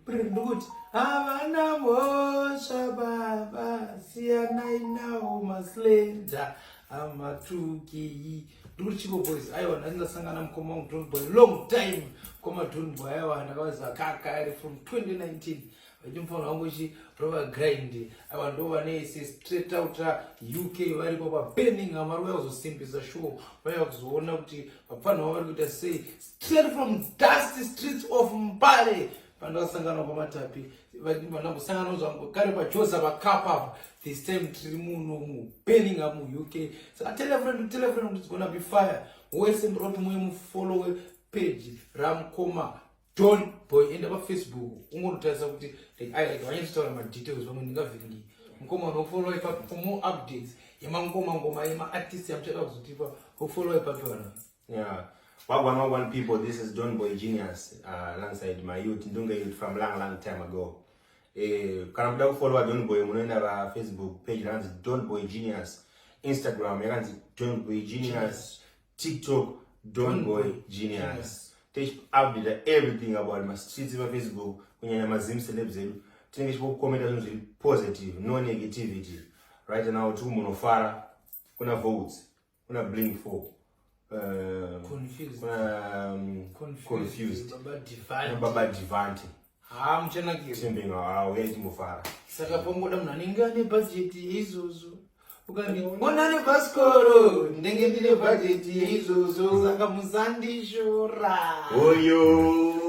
Nduguti havana mhosva baba siyanai nawo maslenda amatuki nduri Chico Boys. Aiwa ndasangana mukoma wangu Don Boy long time koma Don Boy aiwa ndakawaza kaka ari from 2019 vachimufana wangu ichi rova grind aiwa ndova nese straight out UK varipo pa Birmingham vari kuzosimbisa show vaya kuzoona kuti vapfana vari kuita sei straight from dusty streets of Mbare pandakasangana pamatapi vandambosangana zvangu kare pajoza vakapa this time tiri muno mu Birmingham mu UK. Saka tell a friend it's gonna be fire. Wese ndroti mwe mufollow page ramkoma Don Boy enda pa Facebook ungonotarisa kuti vanyatitaura madetails vamwe ndingavhiringi mukoma unofollow ipapo for more updates yemangoma ngoma yema-artist yamuchada kuzotipa ufollow ipapo vana. Yeah. Wagwan people, this is Don Boy Genius alongside my youth Ndunge youth from long time ago. Kana muda kufollow Don Boy munoenda pa Facebook page ranzi Don Boy Genius, Instagram yakanzi Don Boy Genius, TikTok Don Boy Genius. Take update everything about my streets on Facebook kunyanya mazim celebs edu. Tinenge chipo comment zvinhu positive, no negativity. Right now tu munofara, kuna votes, kuna bling for. Confused. Baba Divanti. Mchanakiri. Timbinga wezi mufara. Saka pomboda mnaninga ne budget izozo. Ukani onane baskoro ndenge ndine budget izozo saka muzandishora. Oyo.